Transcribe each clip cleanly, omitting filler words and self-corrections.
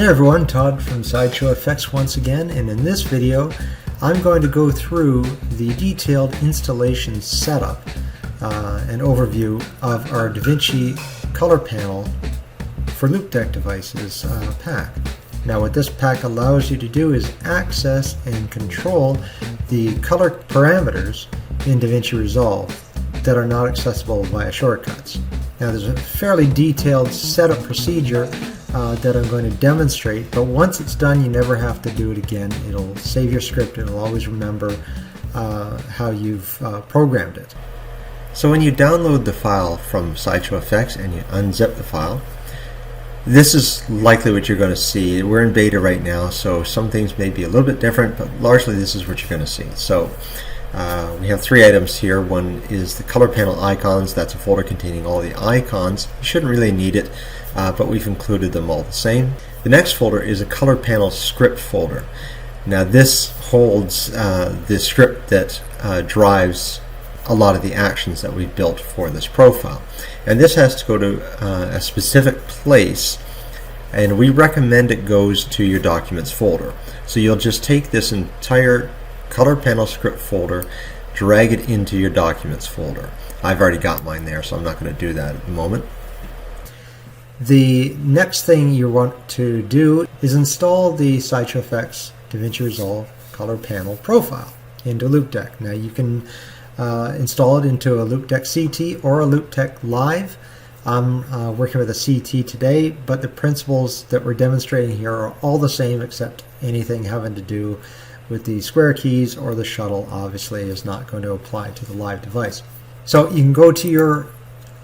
Hey everyone, Todd from SideshowFX once again, and in this video I'm going to go through the detailed installation setup and overview of our Davinci color panel for Loupedeck devices pack. Now what this pack allows you to do is access and control the color parameters in Davinci Resolve that are not accessible via shortcuts. Now there's a fairly detailed setup procedure that I'm going to demonstrate, but once it's done you never have to do it again. It'll save your script, it'll always remember how you've programmed it. So when you download the file from SideshowFX and you unzip the file, this is likely what you're going to see. We're in beta right now, so some things may be a little bit different, but largely this is what you're going to see. So we have three items here. One is the color panel icons. That's a folder containing all the icons. You shouldn't really need it, but we've included them all the same. The next folder is a color panel script folder. Now this holds the script that drives a lot of the actions that we've built for this profile. And this has to go to a specific place, and we recommend it goes to your documents folder. So you'll just take this entire color panel script folder, drag it into your documents folder. I've already got mine there, so I'm not going to do that at the moment. The next thing you want to do is install the SideshowFX Davinci Resolve color panel profile into Loupedeck. Now you can install it into a Loupedeck CT or a Loupedeck Live. I'm working with a CT today, but the principles that we're demonstrating here are all the same, except anything having to do with the square keys or the shuttle obviously is not going to apply to the live device. So you can go to your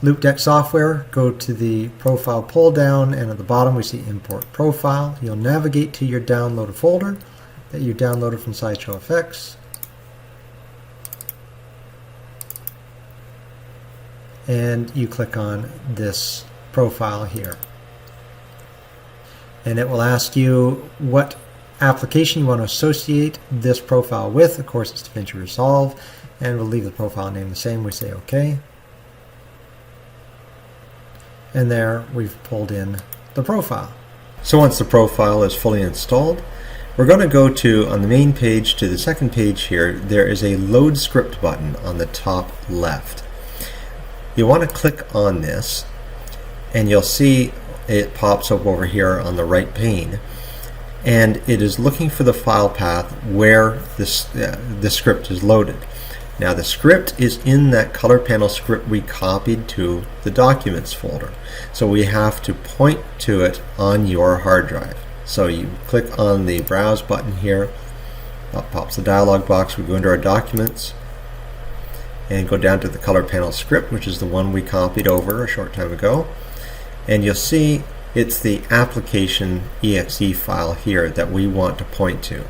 Loupedeck software, go to the profile pull down, and at the bottom we see import profile. You'll navigate to your downloaded folder that you downloaded from SideshowFX, and you click on this profile here, and it will ask you what application you want to associate this profile with. Of course it's Davinci Resolve, and we'll leave the profile name the same. We say OK, and there we've pulled in the profile. So once the profile is fully installed, we're going to go to, on the main page, to the second page here. There is a load script button on the top left. You want to click on this, and you'll see it pops up over here on the right pane, and it is looking for the file path where the script is loaded. Now the script is in that color panel script we copied to the documents folder, so we have to point to it on your hard drive. So you click on the browse button here, up pops the dialog box. We go into our documents and go down to the color panel script, which is the one we copied over a short time ago, and you'll see it's the application exe file here that we want to point to.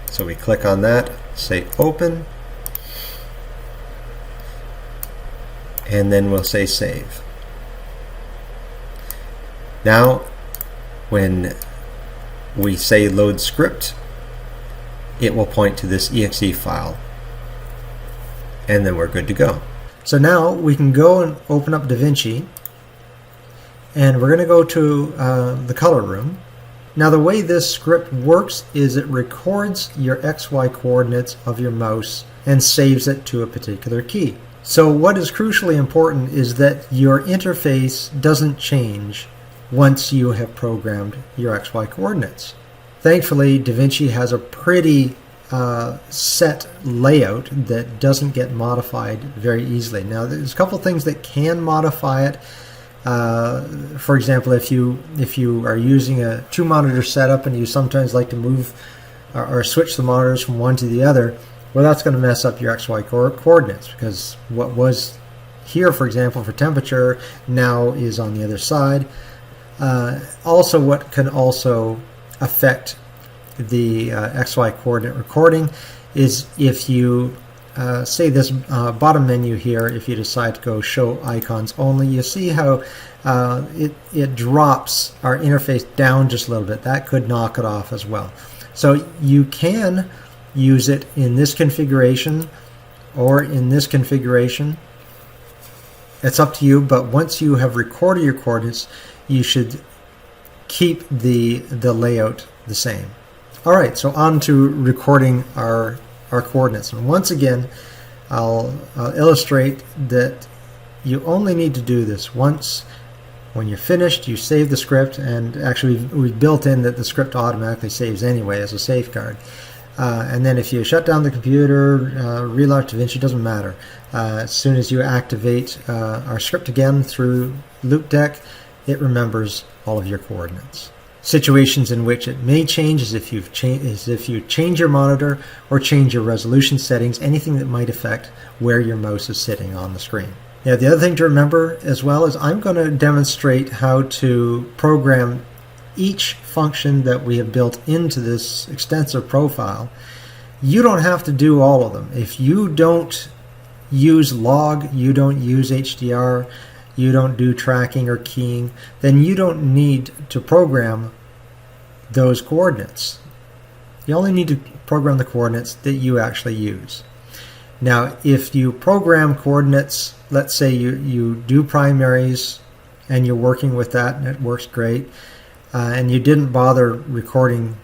So we click on that, say open, and then we'll say save. Now when we say load script, it will point to this exe file, and then we're good to go. So now we can go and open up Davinci, and we're going to go to the color room. Now the way this script works is it records your XY coordinates of your mouse and saves it to a particular key. So what is crucially important is that your interface doesn't change once you have programmed your XY coordinates. Thankfully, Davinci has a pretty set layout that doesn't get modified very easily. Now there's a couple things that can modify it. For example, if you are using a two monitor setup and you sometimes like to move or switch the monitors from one to the other, well, that's going to mess up your XY coordinates, because what was here, for example, for temperature now is on the other side. Also, what can also affect the XY coordinate recording is if you say this bottom menu here, if you decide to go show icons only, you see how it drops our interface down just a little bit. That could knock it off as well. So you can use it in this configuration or in this configuration. It's up to you, but once you have recorded your coordinates, you should keep the layout the same. All right, so on to recording our coordinates. And once again, I'll illustrate that you only need to do this once. When you're finished, you save the script, and actually we've built in that the script automatically saves anyway as a safeguard. And then if you shut down the computer, relaunch Davinci, doesn't matter. As soon as you activate our script again through Loupedeck, it remembers all of your coordinates. Situations in which it may change is if you change your monitor or change your resolution settings, anything that might affect where your mouse is sitting on the screen. Now, the other thing to remember as well is I'm going to demonstrate how to program each function that we have built into this extensive profile. You don't have to do all of them. If you don't use log, you don't use HDR, you don't do tracking or keying, then you don't need to program those coordinates. You only need to program the coordinates that you actually use. Now, if you program coordinates, let's say you do primaries and you're working with that and it works great, and you didn't bother recording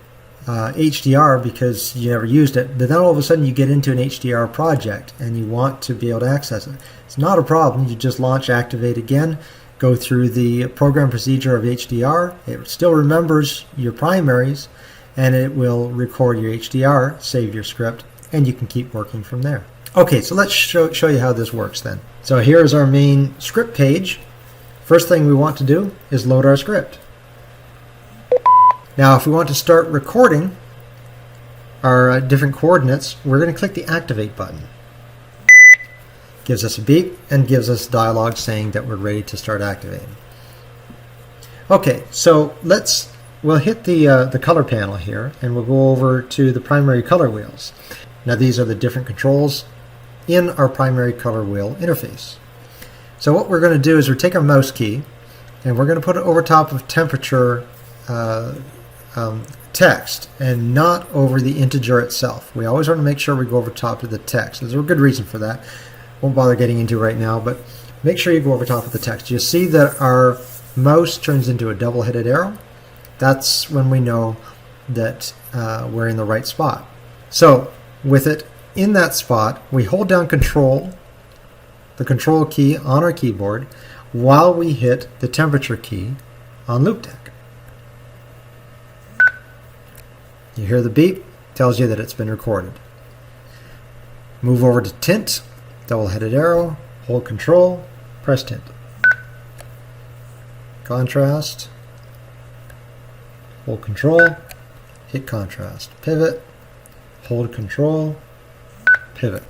HDR because you never used it, but then all of a sudden you get into an HDR project and you want to be able to access it. It's not a problem. You just launch Activate again, go through the program procedure of HDR. It still remembers your primaries, and it will record your HDR, save your script, and you can keep working from there. Okay, so let's show you how this works then. So here's our main script page. First thing we want to do is load our script. Now, if we want to start recording our different coordinates, we're going to click the Activate button. Gives us a beep and gives us a dialog saying that we're ready to start activating. Okay, so we'll hit the color panel here, and we'll go over to the primary color wheels. Now, these are the different controls in our primary color wheel interface. So what we're going to do is we'll take our mouse key and we're going to put it over top of temperature text and not over the integer itself. We always want to make sure we go over top of the text. There's a good reason for that. Won't bother getting into right now, but make sure you go over top of the text. You see that our mouse turns into a double-headed arrow. That's when we know that we're in the right spot. So with it in that spot, we hold down Control, the Control key on our keyboard, while we hit the temperature key on Loupedeck. You hear the beep, tells you that it's been recorded. Move over to Tint, double-headed arrow, hold Control, press Tint. Contrast, hold Control, hit Contrast. Pivot, hold Control, pivot.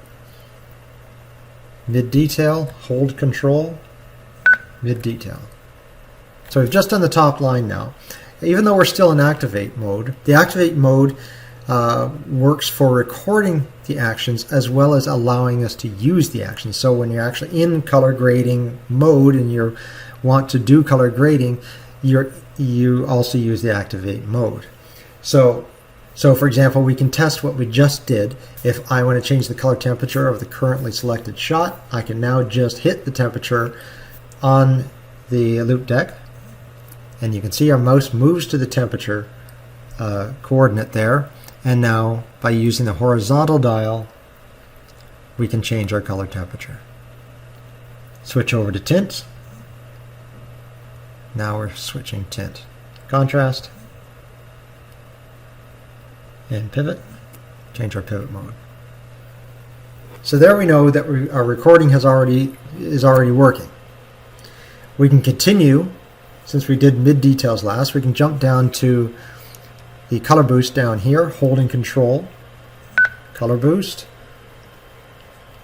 Mid-detail, hold Control, mid-detail. So we've just done the top line now. Even though we're still in Activate mode, the Activate mode works for recording the actions as well as allowing us to use the actions. So when you're actually in color grading mode and you want to do color grading, you also use the Activate mode. So for example, we can test what we just did. If I want to change the color temperature of the currently selected shot, I can now just hit the temperature on the Loupedeck, and you can see our mouse moves to the temperature coordinate there. And now, by using the horizontal dial, we can change our color temperature. Switch over to Tint. Now we're switching Tint. Contrast. And Pivot. Change our pivot mode. So there we know that our recording is already working. We can continue, since we did mid-details last, we can jump down to the color boost down here, holding Control, color boost,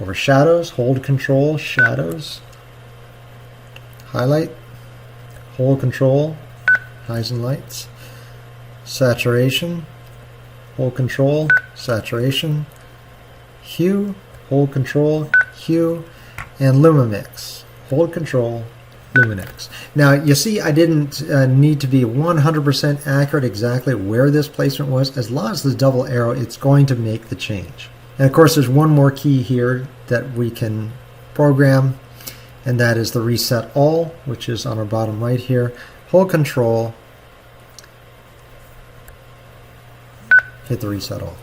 over shadows, hold Control, shadows, highlight, hold Control, highs and lights, saturation, hold Control, saturation, hue, hold Control, hue, and Lumimix, hold Control, Luminix. Now you see I didn't need to be 100% accurate exactly where this placement was. As long as there's double arrow, it's going to make the change. And of course there's one more key here that we can program, and that is the Reset All, which is on our bottom right here. Hold Control hit the reset all.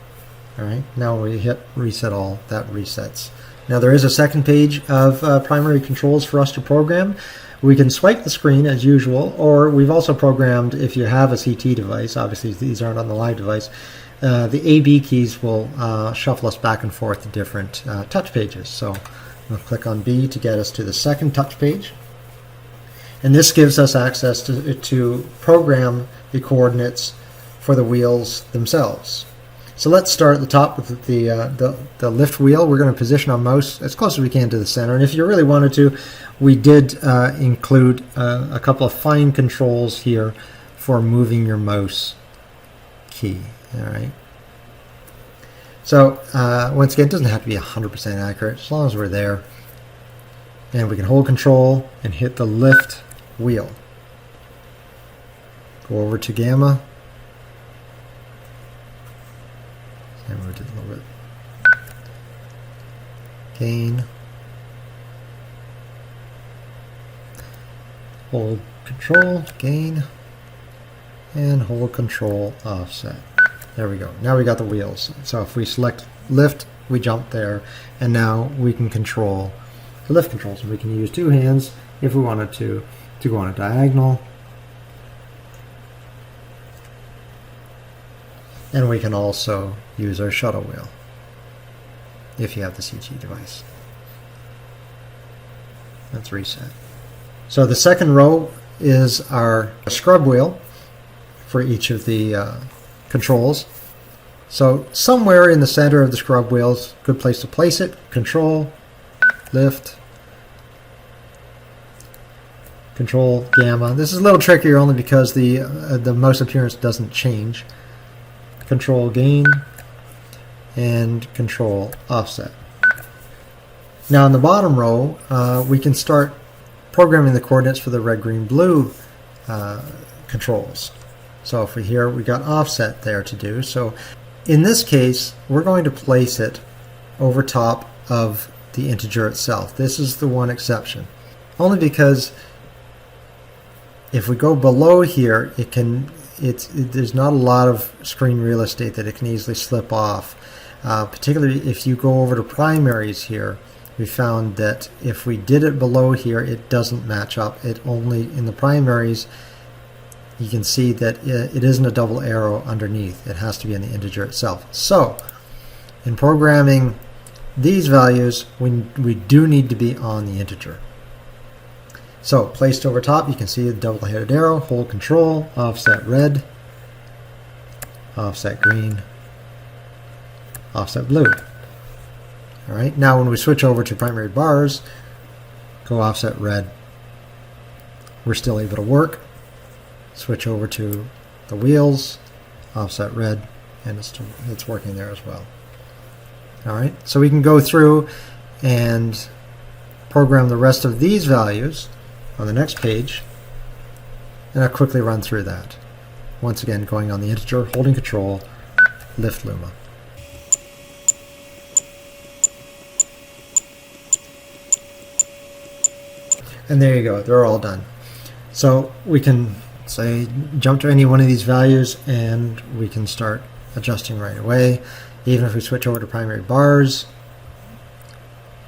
Alright, now when we hit reset all, that resets. Now there is a second page of primary controls for us to program. We can swipe the screen as usual, or we've also programmed, if you have a CT device, obviously these aren't on the live device, the AB keys will shuffle us back and forth to different touch pages. So we'll click on B to get us to the second touch page. And this gives us access to program the coordinates for the wheels themselves. So let's start at the top with the lift wheel. We're going to position our mouse as close as we can to the center. And if you really wanted to, we did include a couple of fine controls here for moving your mouse key. All right. So once again, it doesn't have to be 100% accurate as long as we're there. And we can hold control and hit the lift wheel. Go over to gamma. And move it a little bit. Gain. Hold control, gain, and hold control offset. There we go. Now we got the wheels. So if we select lift, we jump there, and now we can control the lift controls. We can use two hands if we wanted to go on a diagonal. And we can also use our shuttle wheel if you have the CT device. Let's reset. So the second row is our scrub wheel for each of the controls. So somewhere in the center of the scrub wheel is a good place to place it. Control, lift, control, gamma. This is a little trickier only because the mouse appearance doesn't change. Control gain and control offset. Now in the bottom row, we can start programming the coordinates for the red, green, blue controls. So if we here, we got offset there to do. So in this case, we're going to place it over top of the integer itself. This is the one exception. Only because if we go below here, there's not a lot of screen real estate that it can easily slip off. Particularly if you go over to primaries here, we found that if we did it below here, it doesn't match up. It only, in the primaries, you can see that it isn't a double arrow underneath. It has to be in the integer itself. So, in programming these values, we do need to be on the integer. So, placed over top, you can see the double-headed arrow, hold control, offset red, offset green, offset blue. All right, now when we switch over to primary bars, go offset red, we're still able to work. Switch over to the wheels, offset red, and it's working there as well. All right, so we can go through and program the rest of these values on the next page, and I'll quickly run through that. Once again, going on the integer, holding control, lift Luma. And there you go, they're all done. So we can say jump to any one of these values and we can start adjusting right away. Even if we switch over to primary bars,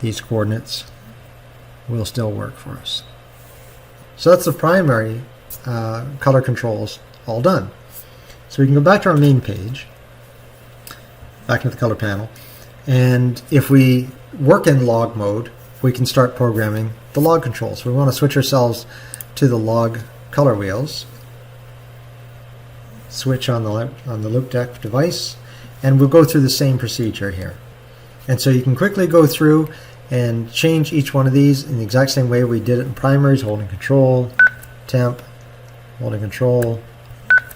these coordinates will still work for us. So that's the primary color controls all done. So we can go back to our main page, back into the color panel, and if we work in log mode, we can start programming the log controls. We want to switch ourselves to the log color wheels, switch on the Loupedeck device, and we'll go through the same procedure here. And so you can quickly go through and change each one of these in the exact same way we did it in primaries, holding control, temp, holding control,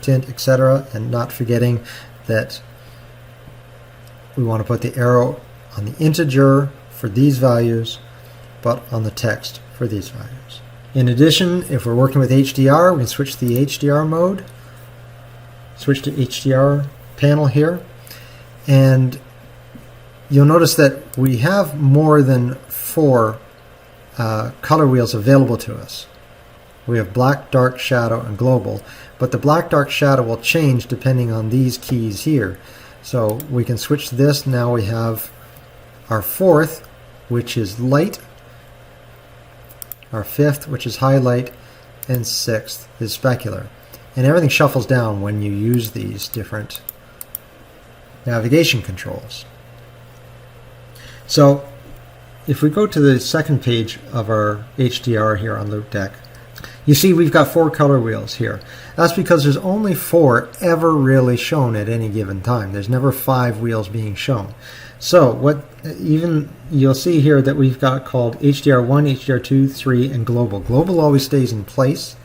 tint, etc., and not forgetting that we want to put the arrow on the integer for these values, but on the text for these values. In addition, if we're working with HDR, we can switch to the HDR mode, switch to HDR panel here, and you'll notice that we have more than 4 color wheels available to us. We have black, dark, shadow, and global, but the black, dark, shadow will change depending on these keys here. So we can switch to this. Now we have our fourth, which is light, our fifth, which is highlight, and sixth is specular. And everything shuffles down when you use these different navigation controls. So if we go to the second page of our HDR here on Loupedeck, you see we've got 4 color wheels here. That's because there's only 4 ever really shown at any given time. There's never 5 wheels being shown. So what you'll see here that we've got called HDR1, HDR2, 3, and global. Global always stays in place.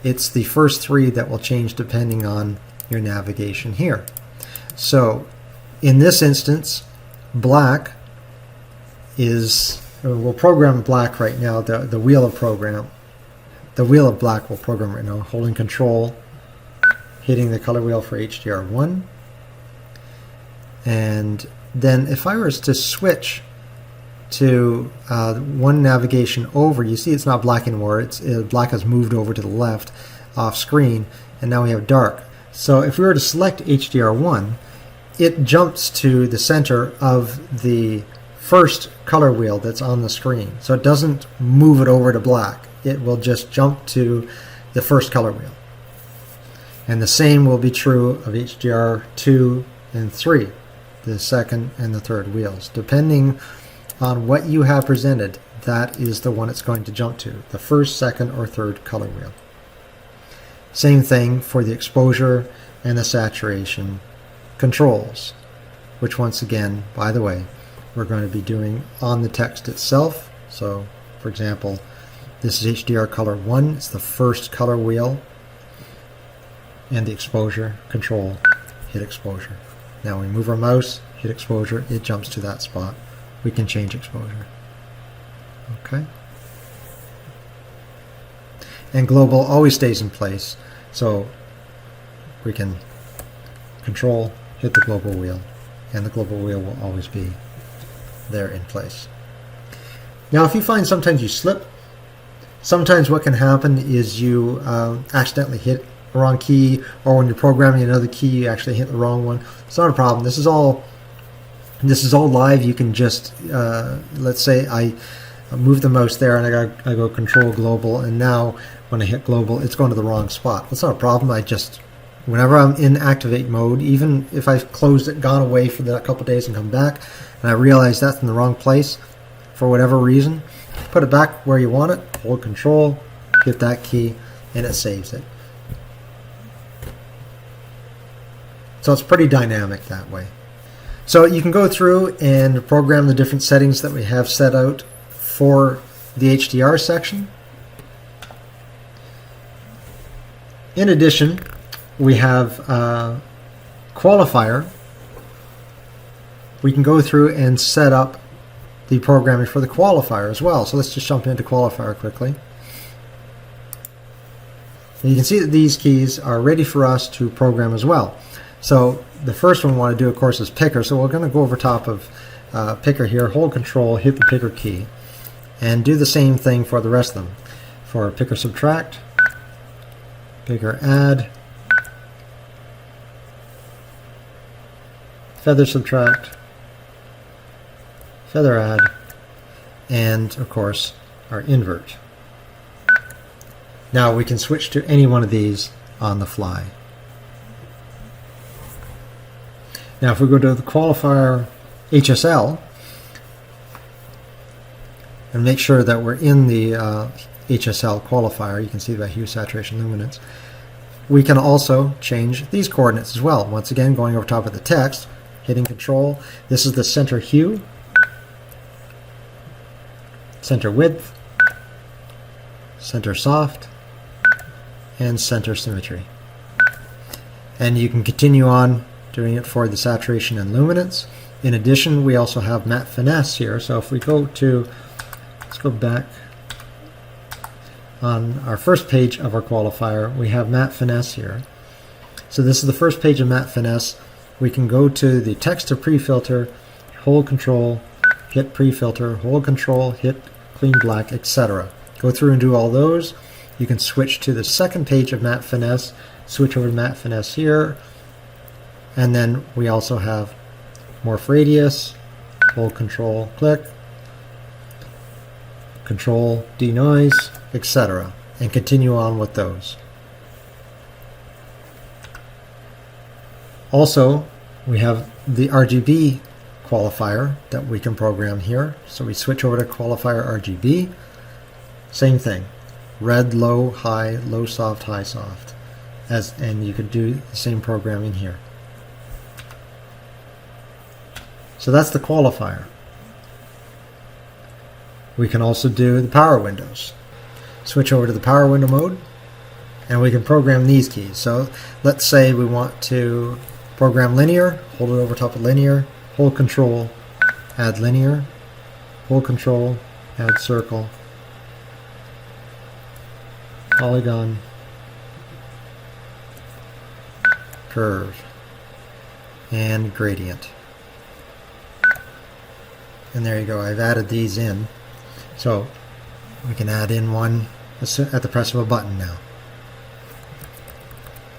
It's the first 3 that will change depending on your navigation here. So in this instance, black is, we'll program black right now, the wheel of program. The wheel of black will program right now, holding control, hitting the color wheel for HDR1. And then if I was to switch to one navigation over, you see it's not black anymore. Black has moved over to the left off screen, and now we have dark. So if we were to select HDR1, it jumps to the center of the first color wheel that's on the screen. So it doesn't move it over to black. It will just jump to the first color wheel. And the same will be true of HDR2 and 3, the second and the third wheels. Depending on what you have presented, that is the one it's going to jump to, the first, second, or third color wheel. Same thing for the exposure and the saturation controls, which once again, by the way, we're going to be doing on the text itself. So, for example, this is HDR color 1. It's the first color wheel. And the exposure control, hit exposure. Now we move our mouse, hit exposure, it jumps to that spot. We can change exposure. Okay. And global always stays in place. So we can control, hit the global wheel, and the global wheel will always be there in place. Now if you find sometimes you slip, sometimes what can happen is you accidentally hit the wrong key, or when you're programming another key you actually hit the wrong one. It's not a problem. This is all live. You can just let's say I move the mouse there and I go control global, and now when I hit global it's going to the wrong spot. That's not a problem. I just, whenever I'm in activate mode, even if I've closed it, gone away for that couple days and come back and I realize that's in the wrong place for whatever reason, put it back where you want it, hold control, hit that key, and it saves it. So it's pretty dynamic that way. So you can go through and program the different settings that we have set out for the HDR section. In addition, we have Qualifier. We can go through and set up the programming for the qualifier as well. So let's just jump into Qualifier quickly. And you can see that these keys are ready for us to program as well. So the first one we want to do, of course, is picker. So we're going to go over top of picker here, hold control, hit the picker key, and do the same thing for the rest of them. For picker subtract, picker add, feather subtract, feather add, and of course our invert. Now we can switch to any one of these on the fly. Now if we go to the qualifier HSL and make sure that we're in the HSL qualifier, you can see that hue, saturation, luminance, we can also change these coordinates as well. Once again, going over top of the text, hitting control, this is the center hue, center width, center soft, and center symmetry. And you can continue on doing it for the saturation and luminance. In addition, we also have matte finesse here. So if we go to, let's go back on our first page of our qualifier, we have matte finesse here. So this is the first page of matte finesse. We can go to the text to pre-filter, hold control, hit pre-filter, hold control, hit clean black, etc. Go through and do all those. You can switch to the second page of matte finesse, switch over to matte finesse here, And then we also have morph radius, hold control, click, control denoise, etc. and continue on with those. Also, we have the RGB qualifier that we can program here. So we switch over to qualifier RGB. Same thing. Red, low, soft, high, soft. And you could do the same programming here. So that's the qualifier. We can also do the power windows. Switch over to the power window mode, and we can program these keys. So let's say we want to program linear, hold it over top of linear, hold control, add linear, hold control, add circle, polygon, curve, and gradient. And there you go, I've added these in. So we can add in one at the press of a button now.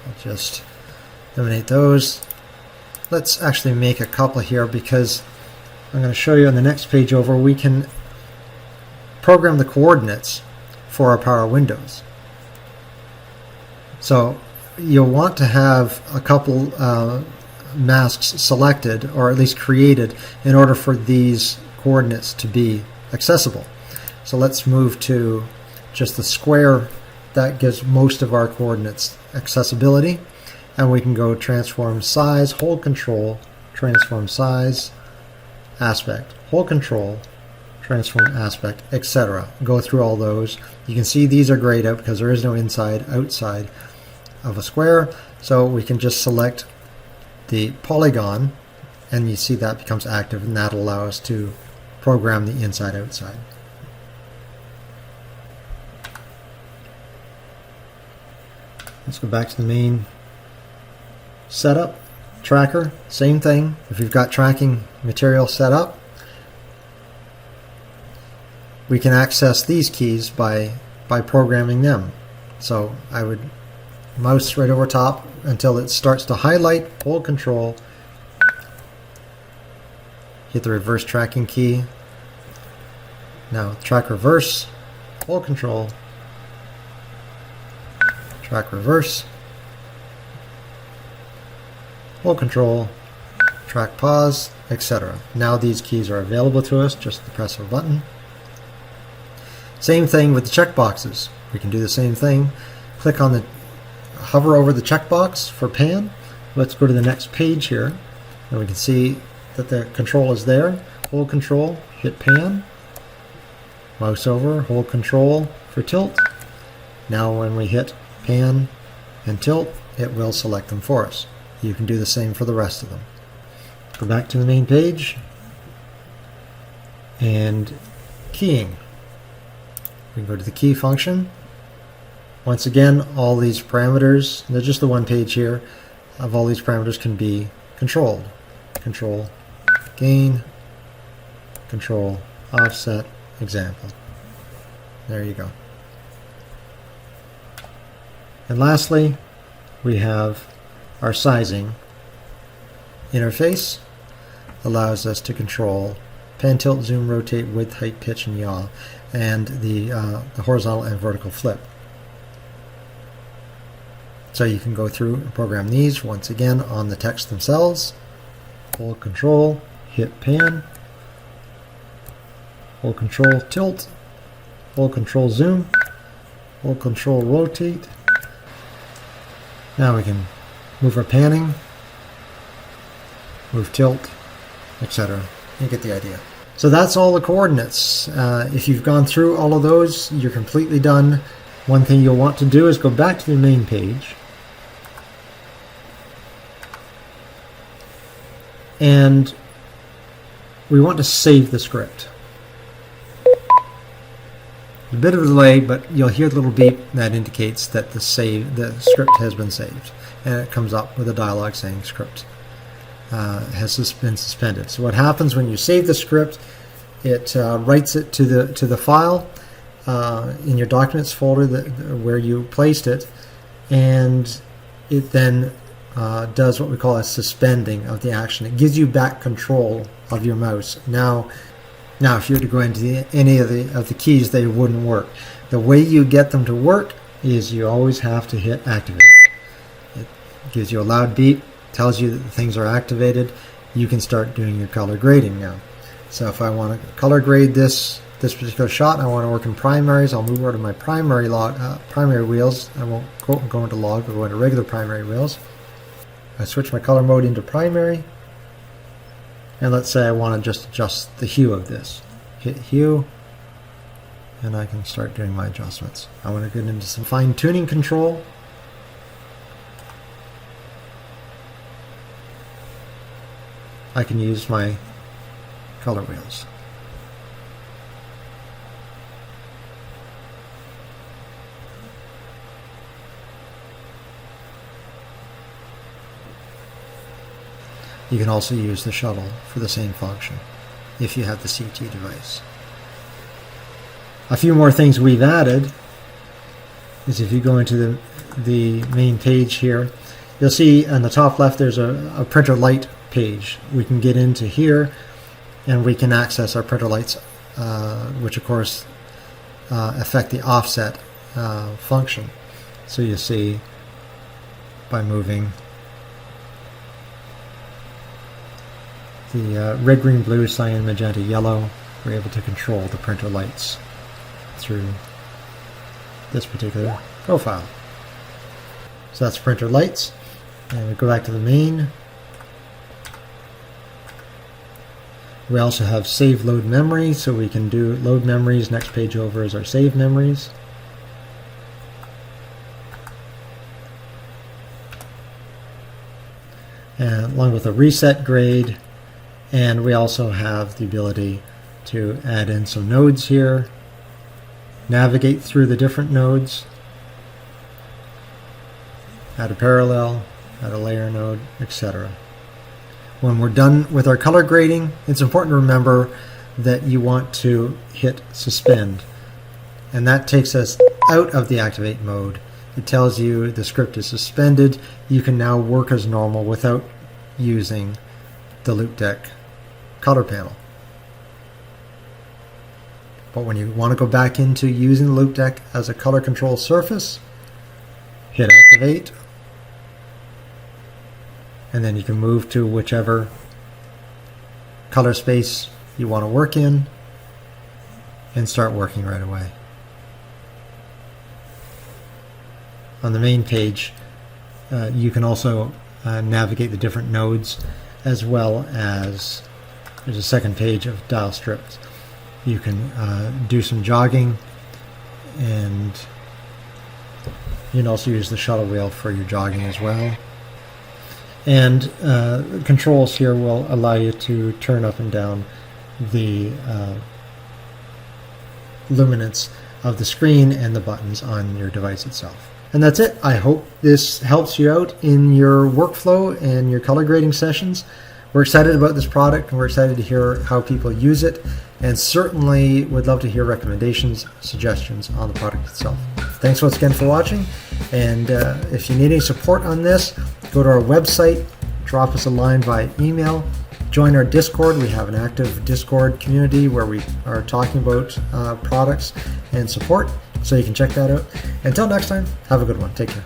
I'll just eliminate those. Let's actually make a couple here, because I'm going to show you on the next page over we can program the coordinates for our power windows. So you'll want to have a couple masks selected, or at least created, in order for these coordinates to be accessible. So let's move to just the square that gives most of our coordinates accessibility, and we can go transform size, hold control, transform size, aspect, hold control, transform aspect, etc. Go through all those. You can see these are grayed out because there is no inside outside of a square, so we can just select the polygon, and you see that becomes active, and that'll allow us to program the inside outside. Let's go back to the main setup. Tracker, same thing. If you've got tracking material set up, we can access these keys by programming them. So I would mouse right over top until it starts to highlight, hold control, hit the reverse tracking key. Now track reverse, hold control, track reverse, hold control, track pause, etc. Now these keys are available to us, just the press of a button. Same thing with the checkboxes. We can do the same thing. Click on the, hover over the checkbox for pan. Let's go to the next page here, and we can see that the control is there. Hold control, hit pan, mouse over, hold control for tilt. Now when we hit pan and tilt, it will select them for us. You can do the same for the rest of them. Go back to the main page, and keying. We can go to the key function. Once again, all these parameters, they're just the one page here, of all these parameters can be controlled. Control gain, control offset, example. There you go. And lastly, we have our sizing interface. Allows us to control pan, tilt, zoom, rotate, width, height, pitch, and yaw, and the horizontal and vertical flip. So you can go through and program these once again on the text themselves. Hold control, hit pan, hold control tilt, hold control zoom, hold control rotate. Now we can move our panning, move tilt, etc. You get the idea. So that's all the coordinates. If you've gone through all of those, you're completely done. One thing you'll want to do is go back to the main page, and we want to save the script. A bit of a delay, but you'll hear the little beep that indicates that the script has been saved, and it comes up with a dialog saying script has been suspended. So what happens when you save the script? It writes it to the file in your documents folder where you placed it, and it then does what we call a suspending of the action. It gives you back control of your mouse. Now if you were to go into any of the keys, they wouldn't work. The way you get them to work is you always have to hit activate. It gives you a loud beep, tells you that things are activated. You can start doing your color grading now. So if I want to color grade this particular shot, I want to work in primaries, I'll move over to my primary wheels. I won't go into log, I'll go into regular primary wheels. I switch my color mode into primary, and let's say I want to just adjust the hue of this. Hit hue, and I can start doing my adjustments. I want to get into some fine tuning control. I can use my color wheels. You can also use the shuttle for the same function if you have the CT device. A few more things we've added is if you go into the main page here, you'll see on the top left there's a printer light page. We can get into here and we can access our printer lights, which of course affect the offset function. So you see by moving the red, green, blue, cyan, magenta, yellow, we're able to control the printer lights through this particular profile. So that's printer lights. And we go back to the main. We also have save load memory, so we can do load memories. Next page over is our save memories. And along with a reset grade. And we also have the ability to add in some nodes here, navigate through the different nodes, add a parallel, add a layer node, etc. When we're done with our color grading, it's important to remember that you want to hit suspend. And that takes us out of the activate mode. It tells you the script is suspended. You can now work as normal without using the Loupedeck color panel. But when you want to go back into using the Loupedeck as a color control surface, hit activate, and then you can move to whichever color space you want to work in and start working right away. On the main page, you can also navigate the different nodes, as well as there's a second page of dial strips. You can do some jogging, and you can also use the shuttle wheel for your jogging as well. And controls here will allow you to turn up and down the luminance of the screen and the buttons on your device itself. And that's it. I hope this helps you out in your workflow and your color grading sessions. We're excited about this product, and we're excited to hear how people use it, and certainly would love to hear recommendations, suggestions on the product itself. Thanks once again for watching, and if you need any support on this, go to our website, drop us a line via email, join our Discord. We have an active Discord community where we are talking about products and support, so you can check that out. Until next time, have a good one. Take care.